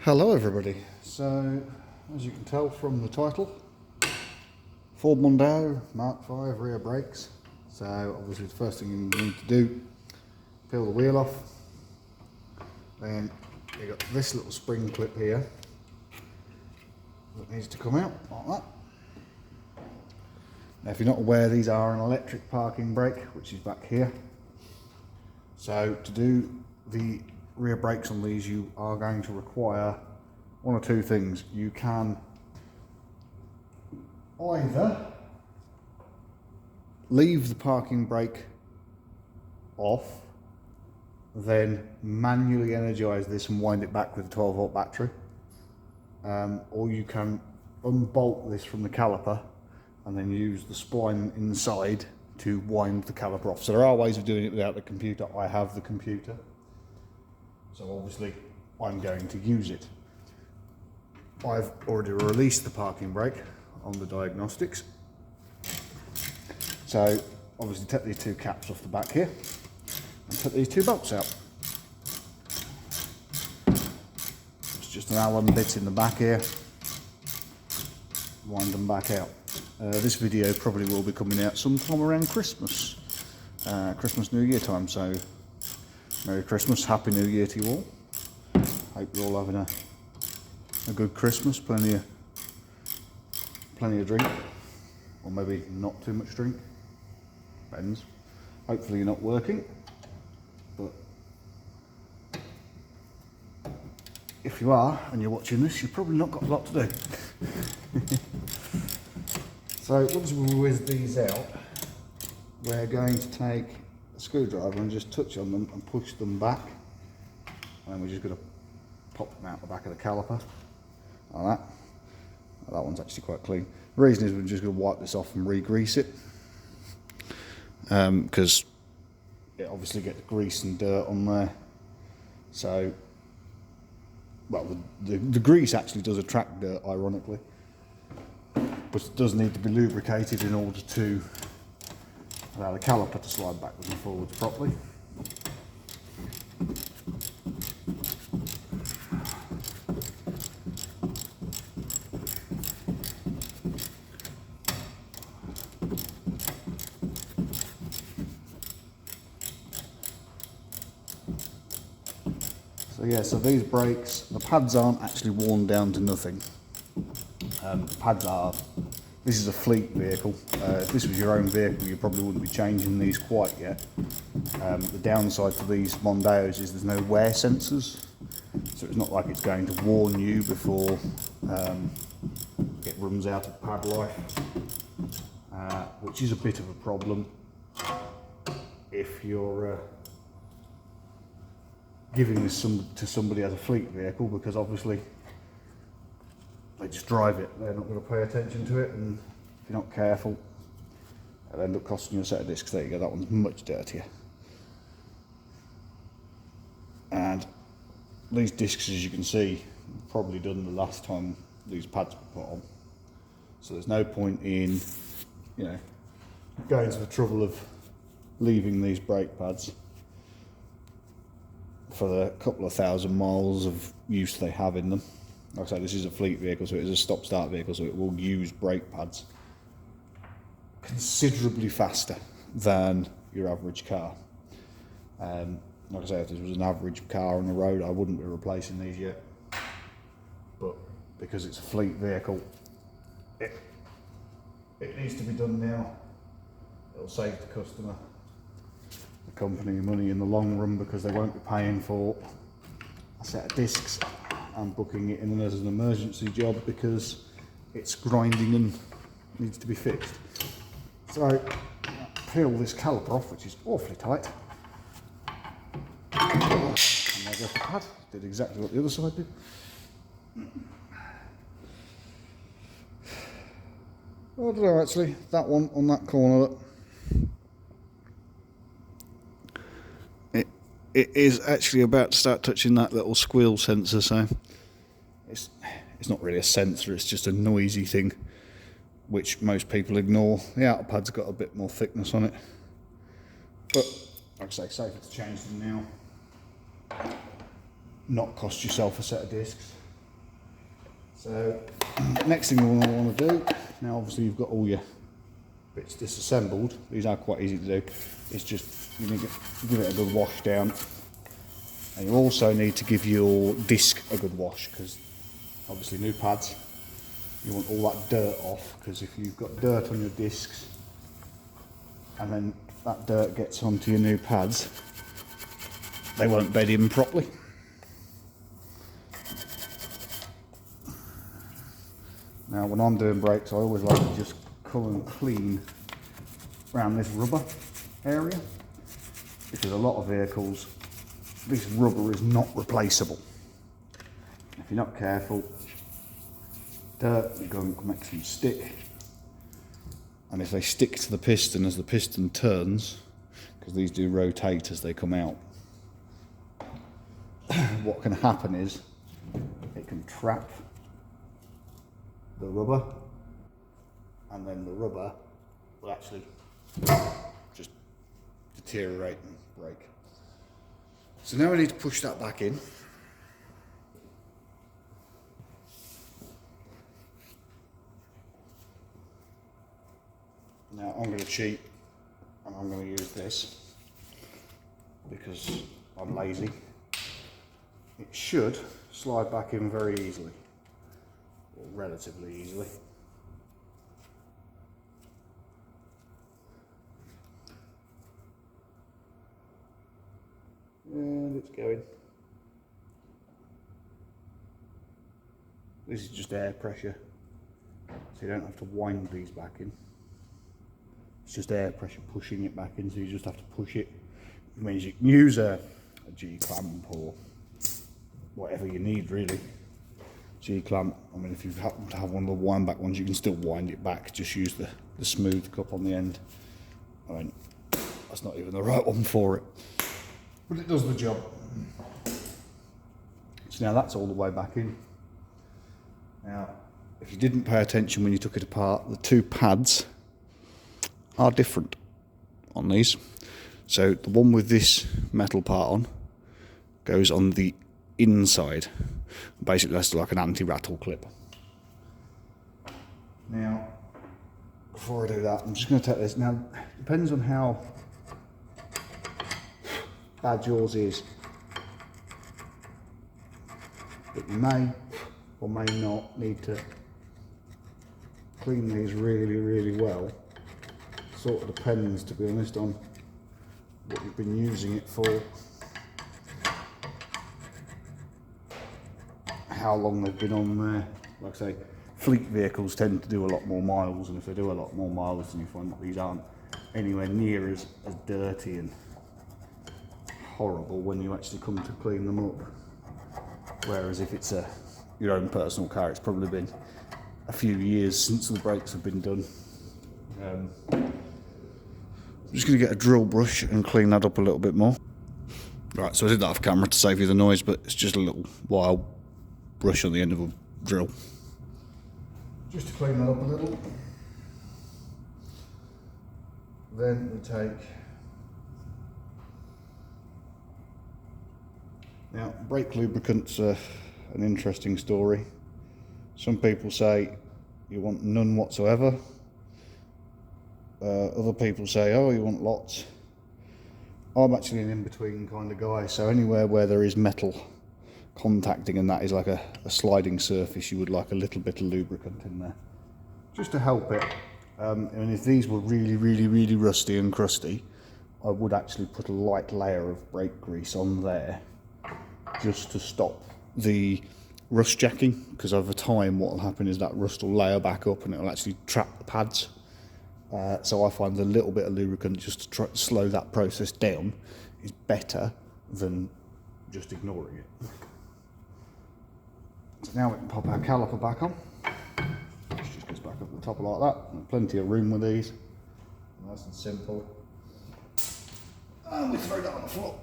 Hello everybody. So, as you can tell from the title, Ford Mondeo Mark V rear brakes. So obviously the first thing you need to do, peel the wheel off. Then you got this little spring clip here that needs to come out like that. Now if you're not aware, these are an electric parking brake, which is back here. So to do the rear brakes on these, you are going to require one or two things. You can either leave the parking brake off, then manually energize this and wind it back with a 12-volt battery, or you can unbolt this from the caliper and then use the spline inside to wind the caliper off. So there are ways of doing it without the computer. I have the computer, so obviously I'm going to use it. I've already released the parking brake on the diagnostics. So obviously take these two caps off the back here and put these two bolts out. It's just an Allen bit in the back here. Wind them back out. This video probably will be coming out sometime around Christmas. Christmas, New Year time, so Merry Christmas, Happy New Year to you all. Hope you're all having a good Christmas, plenty of drink, or maybe not too much drink, depends. Hopefully you're not working, but if you are and you're watching this, you've probably not got a lot to do. So once we whiz these out, we're going to take a screwdriver and just touch on them and push them back, and then we're just going to pop them out the back of the caliper like that. That one's actually quite clean. The reason is we're just going to wipe this off and re-grease it, because it obviously gets grease and dirt on there. So, well, the grease actually does attract dirt, ironically, but it does need to be lubricated in order to allow the caliper to slide backwards and forwards properly. So yeah, so these brakes, the pads aren't actually worn down to nothing. The pads are, this is a fleet vehicle. If this was your own vehicle, you probably wouldn't be changing these quite yet. The downside to these Mondeos is there's no wear sensors, so it's not like it's going to warn you before it runs out of pad life, which is a bit of a problem if you're giving this to somebody as a fleet vehicle, because obviously they just drive it, they're not going to pay attention to it, and if you're not careful, it'll end up costing you a set of discs. There you go, that one's much dirtier. And these discs, as you can see, probably done the last time these pads were put on, so there's no point in, you know, going to the trouble of leaving these brake pads for the couple of thousand miles of use they have in them. Like I say, this is a fleet vehicle, so it is a stop-start vehicle, so it will use brake pads considerably faster than your average car. Like I say, if this was an average car on the road, I wouldn't be replacing these yet. But because it's a fleet vehicle, it needs to be done now. It'll save the customer, the company, money in the long run, because they won't be paying for a set of discs and booking it in as an emergency job because it's grinding and needs to be fixed. So peel this caliper off, which is awfully tight, and there goes the pad. Did exactly what the other side did. I don't know, actually, that one on that corner, it is actually about to start touching that little squeal sensor, so it's not really a sensor, it's just a noisy thing which most people ignore. The outer pad's got a bit more thickness on it, but like I say, safer to change them now, not cost yourself a set of discs. So next thing we want to do, now obviously you've got all your bits disassembled, these are quite easy to do, is just you need to give it a good wash down, and you also need to give your disc a good wash, because obviously new pads, you want all that dirt off, because if you've got dirt on your discs and then that dirt gets onto your new pads, they won't bed in properly. Now when I'm doing brakes, I always like to just come and clean around this rubber area, because a lot of vehicles, this rubber is not replaceable. If you're not careful, dirt and gunk makes them stick, and if they stick to the piston as the piston turns, because these do rotate as they come out, what can happen is it can trap the rubber, and then the rubber will actually just deteriorate and break. So now we need to push that back in. Now I'm going to cheat, and I'm going to use this because I'm lazy. It should slide back in very easily, or relatively easily. And it's going. This is just air pressure, so you don't have to wind these back in. It's just air pressure pushing it back in, so you just have to push it. It means you can use a G-clamp or whatever you need, really. G-clamp, I mean, if you happen to have one of the wind back ones, you can still wind it back, just use the smooth cup on the end. I mean, that's not even the right one for it, but it does the job. So now that's all the way back in. Now, if you didn't pay attention when you took it apart, the two pads are different on these. So the one with this metal part on goes on the inside. Basically that's like an anti-rattle clip. Now, before I do that, I'm just going to take this. Now, it depends on how bad yours is, but you may or may not need to clean these really, really well. Sort of depends, to be honest, on what you've been using it for, how long they've been on there. Like I say, fleet vehicles tend to do a lot more miles, and if they do a lot more miles, then you find that these aren't anywhere near as dirty and horrible when you actually come to clean them up. Whereas if it's your own personal car, it's probably been a few years since the brakes have been done. I'm just going to get a drill brush and clean that up a little bit more. Right, so I did that off camera to save you the noise, but it's just a little wire brush on the end of a drill. Just to clean that up a little. Then we take... Now, brake lubricant's an interesting story. Some people say you want none whatsoever. Other people say, oh, you want lots. I'm actually an in-between kind of guy, so anywhere where there is metal contacting and that is like a sliding surface, you would like a little bit of lubricant in there, just to help it. And if these were really, really, really rusty and crusty, I would actually put a light layer of brake grease on there, just to stop the rust jacking, because over time what will happen is that rust will layer back up and it will actually trap the pads. So I find a little bit of lubricant just to try to slow that process down is better than just ignoring it. So now we can pop our caliper back on. It just goes back up the top like that. And plenty of room with these. Nice and simple. And we throw that on the floor.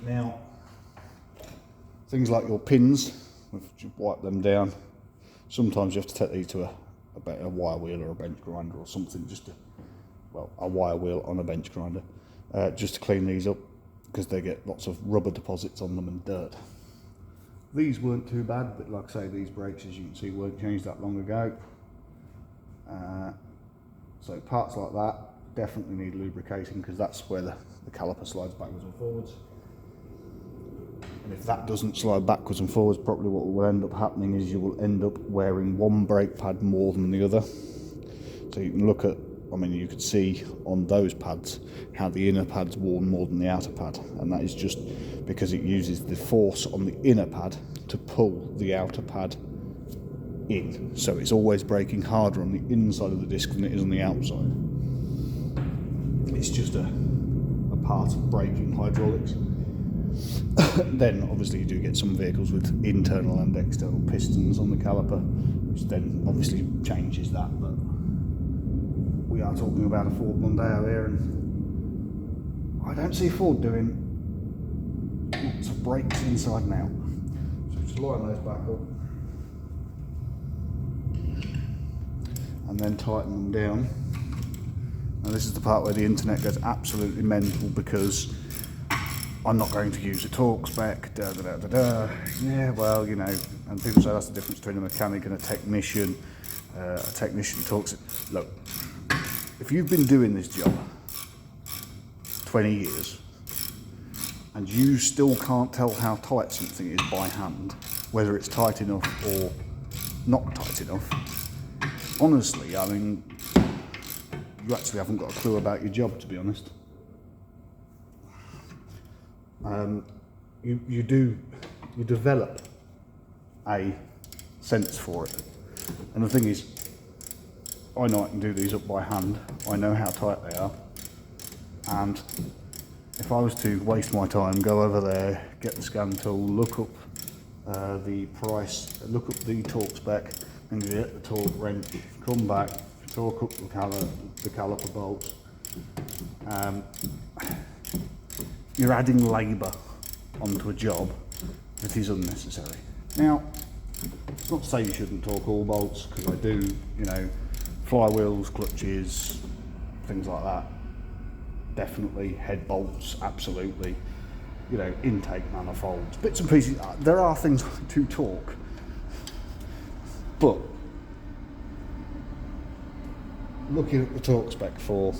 Now, things like your pins, you wipe them down. Sometimes you have to take these to a wire wheel or a bench grinder or something, just to, well, a wire wheel on a bench grinder, just to clean these up, because they get lots of rubber deposits on them and dirt. These weren't too bad, but like I say, these brakes, as you can see, weren't changed that long ago. So parts like that definitely need lubricating, because that's where the caliper slides backwards and forwards. And if that doesn't slide backwards and forwards properly, what will end up happening is you will end up wearing one brake pad more than the other. So you can look at, I mean, you could see on those pads how the inner pad's worn more than the outer pad, and that is just because it uses the force on the inner pad to pull the outer pad in. So it's always braking harder on the inside of the disc than it is on the outside. It's just a part of braking hydraulics. Then obviously you do get some vehicles with internal and external pistons on the caliper, which then obviously changes that, but we are talking about a Ford Mondeo here, and I don't see Ford doing lots of brakes inside and out. So just line those back up and then tighten them down. And this is the part where the internet goes absolutely mental, because I'm not going to use a torque spec, yeah, well, you know, and people say that's the difference between a mechanic and a technician. A technician talks it. Look, if you've been doing this job 20 years and you still can't tell how tight something is by hand, whether it's tight enough or not tight enough, honestly, I mean, you actually haven't got a clue about your job, to be honest. You develop a sense for it, and the thing is, I know I can do these up by hand. I know how tight they are, and if I was to waste my time, go over there, get the scan tool, look up the price, look up the torque spec, and get the torque wrench, come back, torque up the caliper bolts. You're adding labour onto a job that is unnecessary. Now, it's not to say you shouldn't torque all bolts, because I do, you know, flywheels, clutches, things like that. Definitely, head bolts, absolutely. You know, intake manifolds, bits and pieces. There are things to torque, but looking at the torque spec for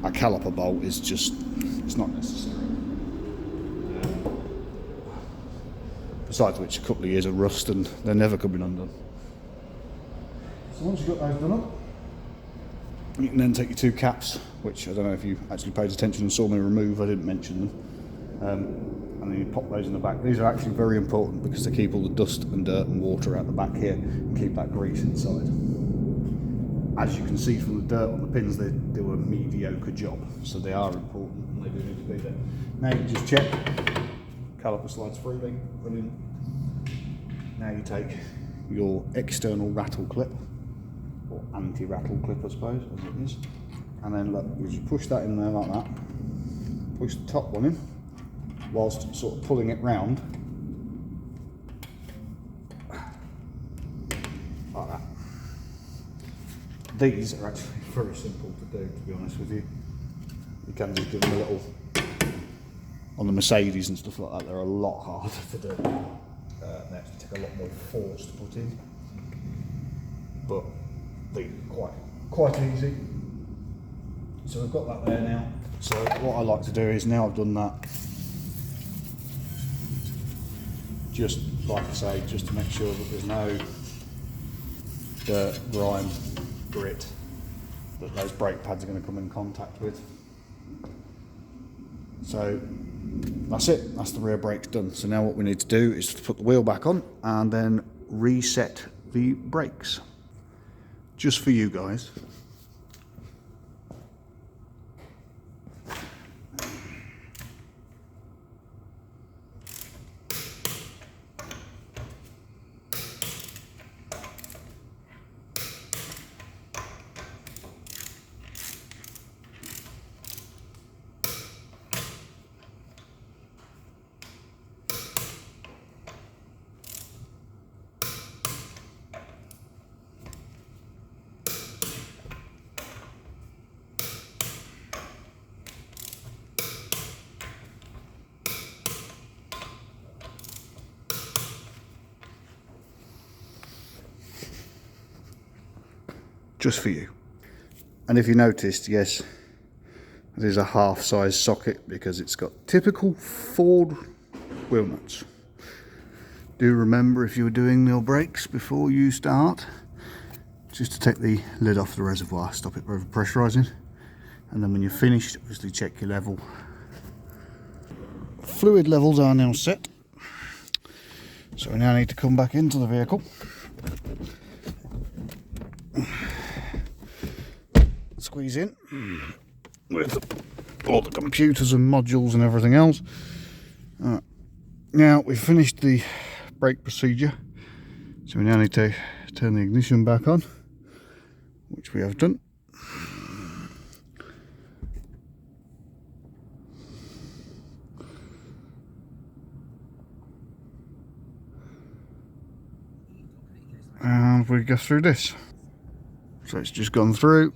a caliper bolt is just, it's not necessary. Besides which, a couple of years of rust and they're never coming undone. So once you've got those done up, you can then take your two caps, which I don't know if you actually paid attention and saw me remove, I didn't mention them. And then you pop those in the back. These are actually very important because they keep all the dust and dirt and water out the back here and keep that grease inside. As you can see from the dirt on the pins, they do a mediocre job, so they are important and they do need to be there. Now you just check, caliper slides freely, brilliant. Now you take your external rattle clip, or anti-rattle clip I suppose, as it is, and then look, you just push that in there like that, push the top one in, whilst sort of pulling it round, like that. These are actually very simple to do, to be honest with you. You can just give them a little, on the Mercedes and stuff like that, they're a lot harder to do. They actually take a lot more force to put in. But these are quite easy. So we've got that there now. So what I like to do is, now I've done that, just like I say, just to make sure that there's no dirt, grime, grit that those brake pads are going to come in contact with. So that's it, that's the rear brakes done. So now what we need to do is to put the wheel back on and then reset the brakes, just for you guys. just for you. And if you noticed, yes, it is a half size socket because it's got typical Ford wheel nuts. Do remember, if you were doing your brakes before you start, just to take the lid off the reservoir, stop it over pressurising, and then when you're finished, obviously check your level. Fluid levels are now set, so we now need to come back into the vehicle, squeeze in with all the computers and modules and everything else. Now we've finished the brake procedure, so we now need to turn the ignition back on, which we have done. And we go through this. So it's just gone through.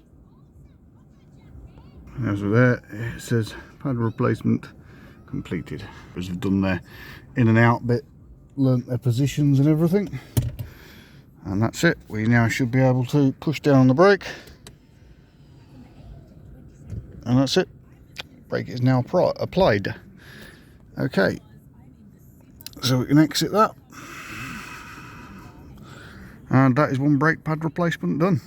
As we're there, it says pad replacement completed. As we've done their in and out bit, learnt their positions and everything. And that's it. We now should be able to push down on the brake. And that's it. Brake is now applied. Okay. So we can exit that. And that is one brake pad replacement done.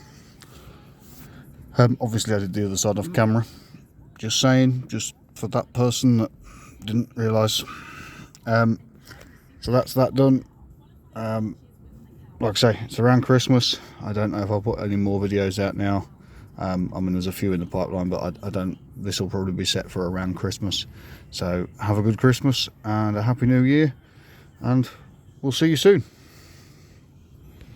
Obviously I did the other side off camera. Just saying, just for that person that didn't realise. So that's that done. Like I say, it's around Christmas. I don't know if I'll put any more videos out now. I mean, there's a few in the pipeline, but I don't. This will probably be set for around Christmas. So have a good Christmas and a happy New Year, and we'll see you soon.